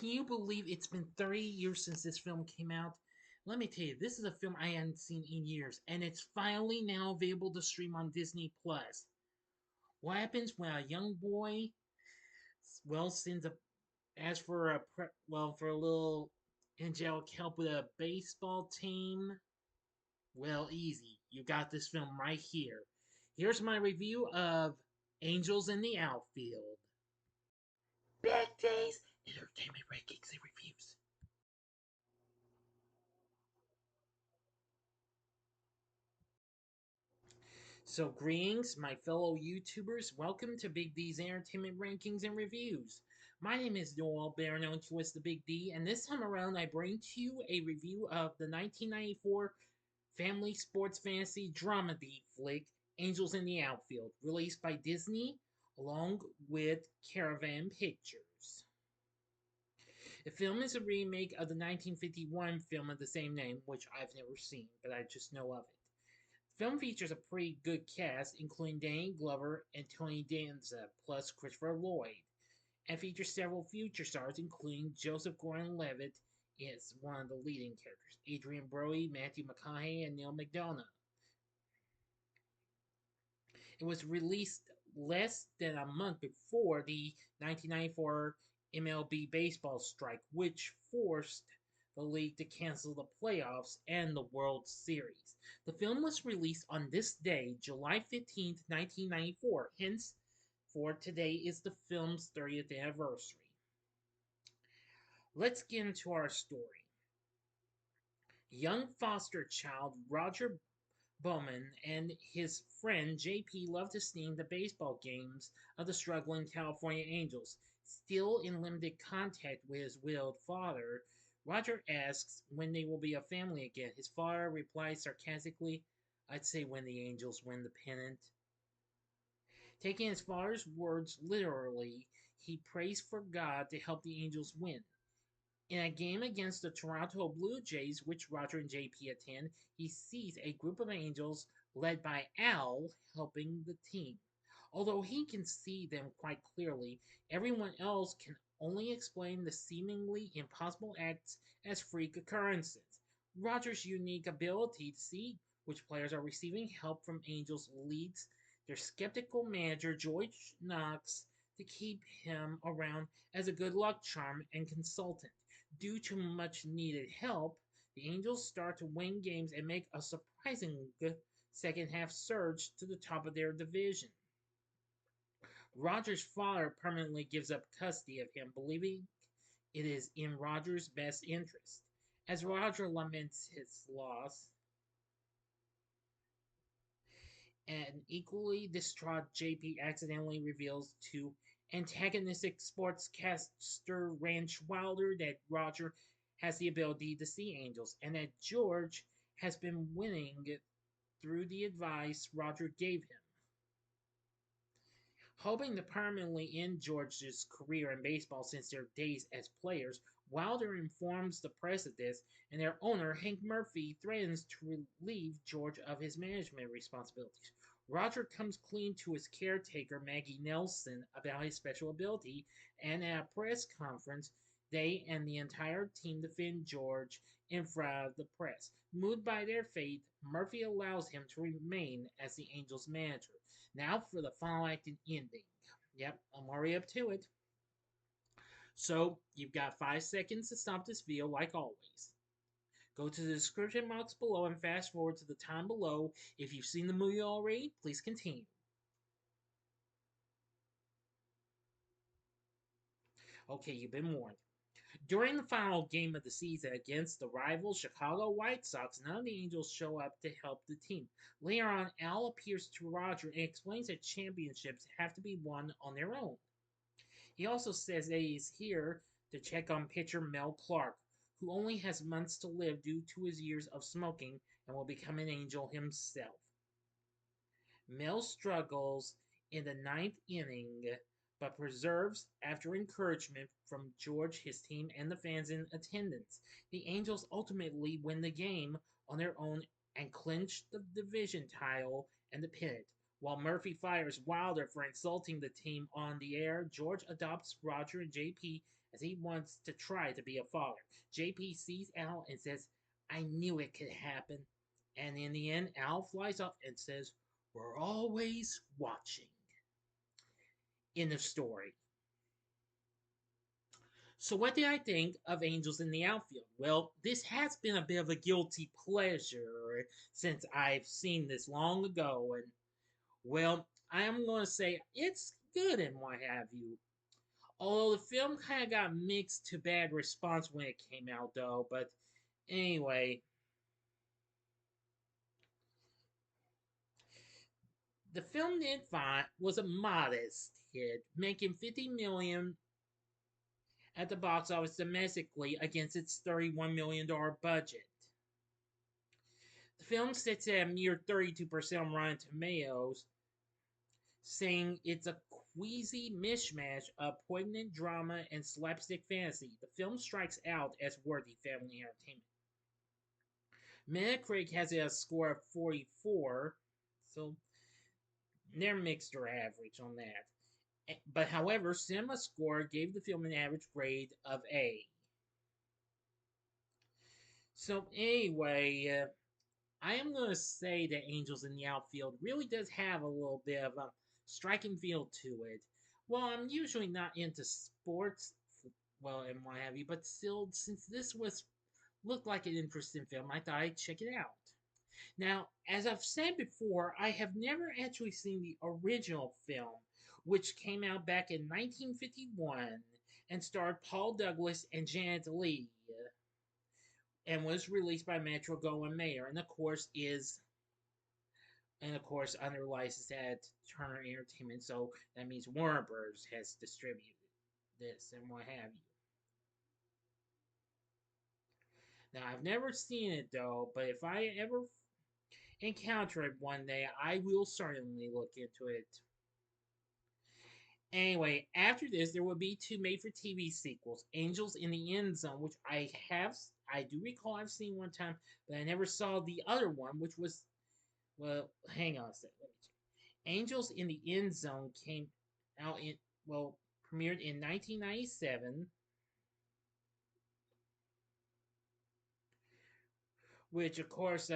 Can you believe it's been 30 years since this film came out? Let me tell you, this is a film I hadn't seen in years, and it's finally now available to stream on Disney Plus. What happens when a young boy, sends a asks for for a little angelic help with a baseball team? Well, easy. You got this film right here. Here's my review of Angels in the Outfield. Big Days Entertainment Rankings and Reviews. So, greetings, my fellow YouTubers. Welcome to Big D's Entertainment Rankings and Reviews. My name is Noel, better known to as the Big D, and this time around I bring to you a review of the 1994 family sports fantasy dramedy flick Angels in the Outfield, released by Disney along with Caravan Pictures. The film is a remake of the 1951 film of the same name, which I've never seen, but I just know of it. The film features a pretty good cast, including Danny Glover and Tony Danza, plus Christopher Lloyd, and features several future stars, including Joseph Gordon-Levitt is one of the leading characters, Adrian Brody, Matthew McConaughey, and Neil McDonough. It was released less than a month before the 1994 MLB baseball strike, which forced the league to cancel the playoffs and the World Series. The film was released on this day, July 15th, 1994. Hence, for today is the film's 30th anniversary. Let's get into our story. Young foster child Roger Bowman and his friend JP love to sting the baseball games of the struggling California Angels. Still in limited contact with his widowed father, Roger asks when they will be a family again. His father replies sarcastically, "I'd say when the Angels win the pennant." Taking his father's words literally, he prays for God to help the Angels win. In a game against the Toronto Blue Jays, which Roger and JP attend, he sees a group of Angels led by Al helping the team. Although he can see them quite clearly, everyone else can only explain the seemingly impossible acts as freak occurrences. Roger's unique ability to see which players are receiving help from Angels leads their skeptical manager, George Knox, to keep him around as a good luck charm and consultant. Due to much needed help, the Angels start to win games and make a surprising good second half surge to the top of their division. Roger's father permanently gives up custody of him, believing it is in Roger's best interest. As Roger laments his loss, an equally distraught JP accidentally reveals to antagonistic sportscaster Ranch Wilder that Roger has the ability to see angels and that George has been winning through the advice Roger gave him. Hoping to permanently end George's career in baseball since their days as players, Wilder informs the press of this, and their owner, Hank Murphy, threatens to relieve George of his management responsibilities. Roger comes clean to his caretaker, Maggie Nelson, about his special ability, and at a press conference, they and the entire team defend George in front of the press. Moved by their fate, Murphy allows him to remain as the Angels manager. Now for the final act and ending. Yep, I'm already up to it. So, you've got 5 seconds to stop this video like always. Go to the description box below and fast forward to the time below. If you've seen the movie already, please continue. Okay, you've been warned. During the final game of the season against the rival Chicago White Sox, none of the Angels show up to help the team. Later on, Al appears to Roger and explains that championships have to be won on their own. He also says that he's here to check on pitcher Mel Clark, who only has months to live due to his years of smoking and will become an Angel himself. Mel struggles in the ninth inning, but perseveres after encouragement from George, his team, and the fans in attendance. The Angels ultimately win the game on their own and clinch the division title and the pennant. While Murphy fires Wilder for insulting the team on the air, George adopts Roger and JP as he wants to try to be a father. JP sees Al and says, I knew it could happen. And in the end, Al flies off and says, we're always watching. In the story. So, what did I think of Angels in the Outfield? Well, this has been a bit of a guilty pleasure since I've seen this long ago, and well, I am going to say it's good and what have you. Although the film kind of got mixed to bad response when it came out, though. But anyway, the film did fine. Was a modest hit, making 50 million at the box office domestically against its $31 million budget. The film sits at a mere 32% on Rotten Tomatoes, saying it's a queasy mishmash of poignant drama and slapstick fantasy. The film strikes out as worthy family entertainment. Metacritic has a score of 44, so they're mixed or average on that. But however, Cinema Score gave the film an average grade of A. So anyway, I am going to say that Angels in the Outfield really does have a little bit of a striking feel to it. Well, I'm usually not into sports, well, and what have you, but still, since this was looked like an interesting film, I thought I'd check it out. Now, as I've said before, I have never actually seen the original film, which came out back in 1951 and starred Paul Douglas and Janet Leigh, and was released by Metro Goldwyn Mayer, and of course under license at Turner Entertainment. So that means Warner Bros. Has distributed this and what have you. Now I've never seen it though, but if I ever encounter it one day, I will certainly look into it. Anyway, after this, there will be two made-for-TV sequels: Angels in the End Zone, which I do recall I've seen one time, but I never saw the other one, which was, well, hang on a second, let me check. Angels in the End Zone came out in, well, premiered in 1997, which of course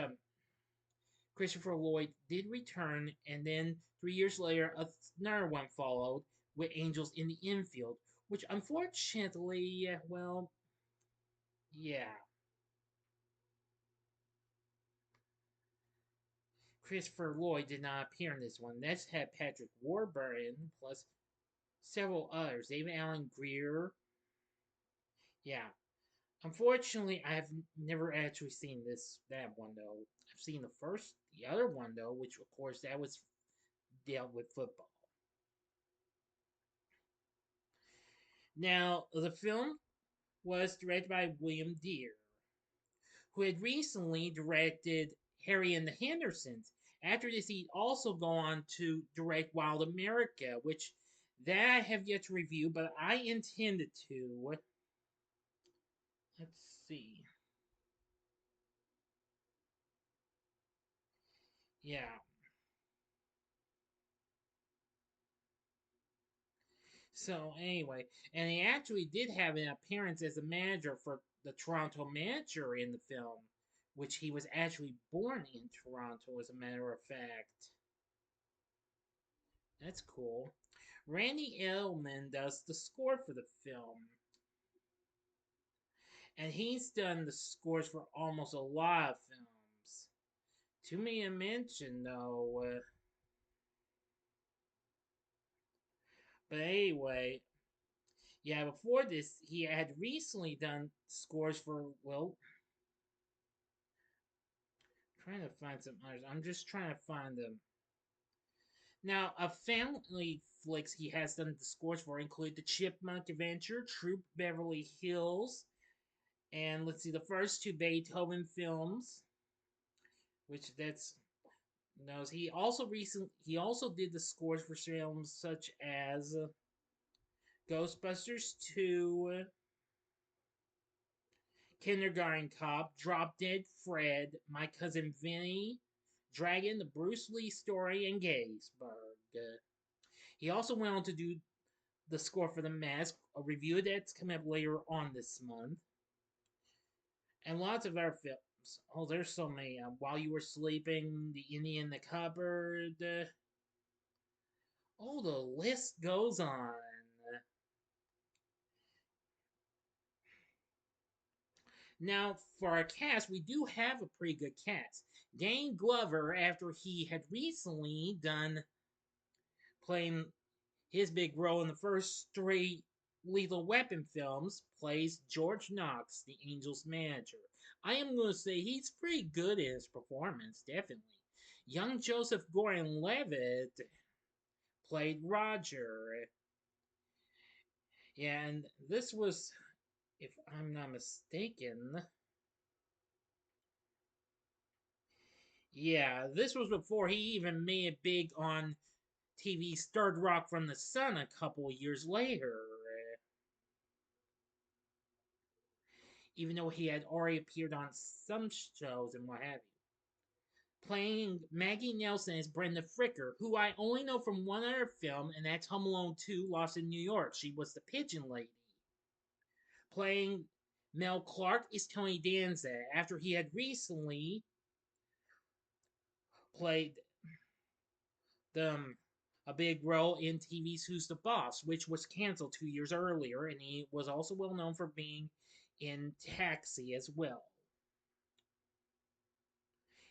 Christopher Lloyd did return, and then 3 years later another one followed with Angels in the Infield, which unfortunately, well, yeah, Christopher Lloyd did not appear in this one. This had Patrick Warburton plus several others, David Allen Greer. Yeah, unfortunately, I have never actually seen that one though. I've seen the other one though, which of course that was dealt with football. Now, the film was directed by William Deere, who had recently directed Harry and the Hendersons. After this, he'd also go on to direct Wild America, which that I have yet to review, but I intended to. Let's see. Yeah. So anyway, and he actually did have an appearance as a manager for the Toronto Manager in the film, which he was actually born in Toronto, as a matter of fact. That's cool. Randy Edelman does the score for the film. And he's done the scores for almost a lot of films. Too many to mention, though. But anyway, yeah, before this, he had recently done scores for, well, trying to find some others. I'm just trying to find them. Now, of family flicks he has done the scores for include The Chipmunk Adventure, Troop Beverly Hills, and let's see, the first two Beethoven films, which that's knows. He also did the scores for films such as Ghostbusters 2, Kindergarten Cop, Drop Dead Fred, My Cousin Vinny, Dragon, the Bruce Lee story, and Gettysburg. He also went on to do the score for The Mask, a review that's coming up later on this month, and lots of other films. Oh, there's so many. While You Were Sleeping, The Indian in the Cupboard. Oh, the list goes on. Now, for our cast, we do have a pretty good cast. Dane Glover, after he had recently done playing his big role in the first three Lethal Weapon films, plays George Knox, the Angels manager. I am going to say he's pretty good in his performance, definitely. Young Joseph Gordon-Levitt played Roger. Yeah, and this was, if I'm not mistaken, yeah, this was before he even made it big on TV's Third Rock from the Sun a couple of years later. Even though he had already appeared on some shows and what have you. Playing Maggie Nelson is Brenda Fricker, who I only know from one other film, and that's Home Alone 2 Lost in New York. She was the pigeon lady. Playing Mel Clark is Tony Danza, after he had recently played the a big role in TV's Who's the Boss, which was canceled 2 years earlier, and he was also well known for being in Taxi as well.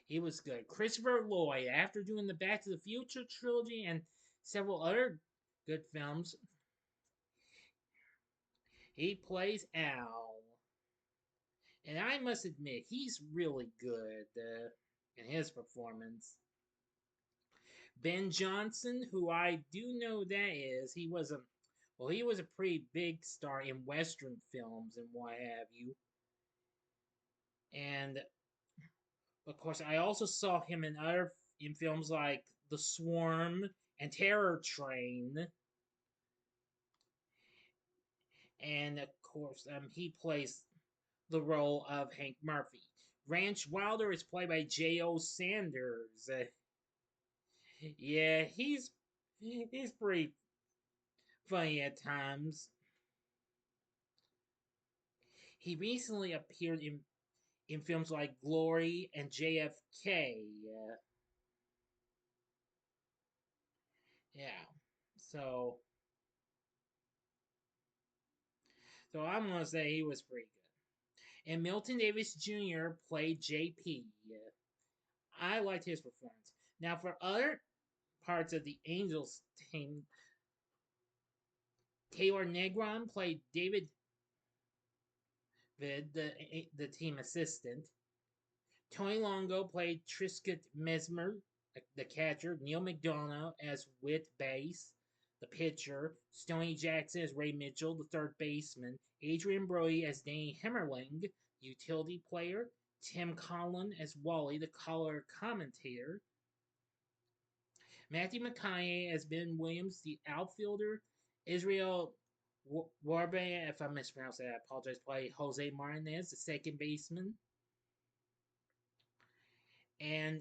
He was good. Christopher Lloyd, after doing the Back to the Future trilogy and several other good films, he plays Al. And I must admit, he's really good in his performance. Ben Johnson, who I do know that is, he was a pretty big star in Western films and what have you. And of course, I also saw him in films like The Swarm and Terror Train. And of course, he plays the role of Hank Murphy. Ranch Wilder is played by J.O. Sanders. Yeah, he's pretty funny at times. He recently appeared in films like Glory and JFK. Yeah, so I'm gonna say he was pretty good. And Milton Davis Jr. played JP. I liked his performance. Now, for other parts of the Angels team, Taylor Negron played David Vid, the team assistant. Tony Longo played Triscuit Mesmer, the catcher. Neil McDonough as Whit Bass, the pitcher. Stoney Jackson as Ray Mitchell, the third baseman. Adrian Brody as Danny Hemmerling, utility player. Tim Conlon as Wally, the color commentator. Matthew McConaughey as Ben Williams, the outfielder. Israel Warbe, if I mispronounced that, I apologize, played Jose Martinez, the second baseman. And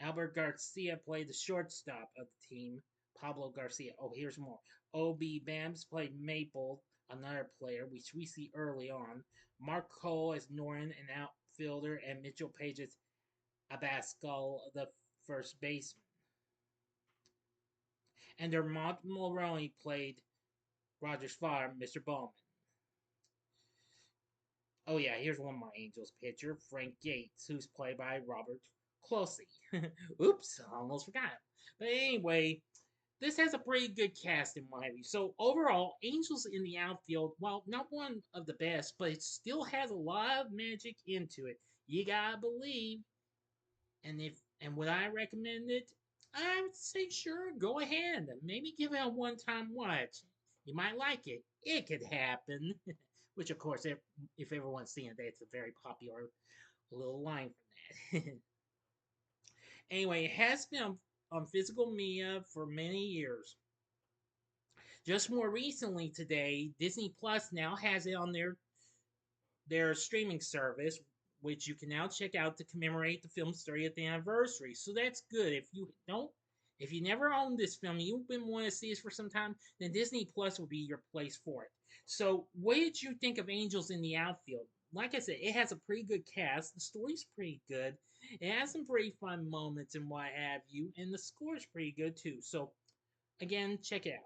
Albert Garcia played the shortstop of the team, Pablo Garcia. Oh, here's more. O.B. Bams played Maple, another player, which we see early on. Mark Cole as Norton, an outfielder, and Mitchell Page as Abascal, the first baseman. And Dermot Mulroney played Roger's father, Mr. Bowman. Oh yeah, here's one more Angels pitcher, Frank Yates, who's played by Robert Closey. Oops, I almost forgot him. But anyway, this has a pretty good cast in my view. So overall, Angels in the outfield, while not one of the best, but it still has a lot of magic into it. You gotta believe. And would I recommend it? I would say sure, go ahead. Maybe give it a one-time watch. You might like it. It could happen. Which, of course, if everyone's seen it, that's a very popular little line from that. Anyway, it has been on physical media for many years. Just more recently today, Disney Plus now has it on their streaming service, which you can now check out to commemorate the film's 30th anniversary. So that's good. If you never owned this film, you've been wanting to see this for some time, then Disney Plus will be your place for it. So, what did you think of Angels in the Outfield? Like I said, it has a pretty good cast. The story's pretty good. It has some pretty fun moments and what have you, and the score's pretty good too. So, again, check it out.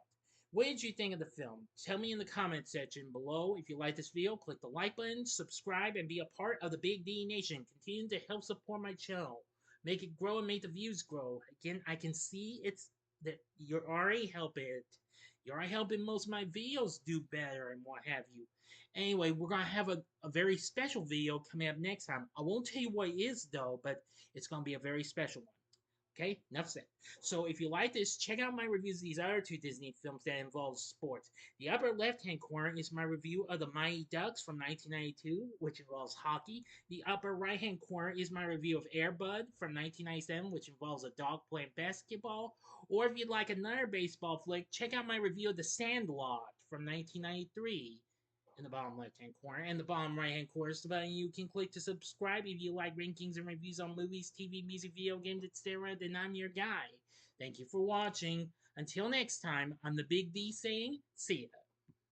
What did you think of the film? Tell me in the comment section below. If you like this video, click the like button, subscribe, and be a part of the Big D Nation. Continue to help support my channel. Make it grow and make the views grow. Again, I can see it's that you're already helping it. You're already helping most of my videos do better and what have you. Anyway, we're going to have a very special video coming up next time. I won't tell you what it is, though, but it's going to be a very special one. Okay, enough said. So if you like this, check out my reviews of these other two Disney films that involve sports. The upper left-hand corner is my review of The Mighty Ducks from 1992, which involves hockey. The upper right-hand corner is my review of Air Bud from 1997, which involves a dog playing basketball. Or if you'd like another baseball flick, check out my review of The Sandlot from 1993 in the bottom left hand corner. And the bottom right hand corner is the button you can click to subscribe if you like rankings and reviews on movies, TV, music, video games, etc. Then I'm your guy. Thank you for watching. Until next time, I'm the Big D saying, see ya.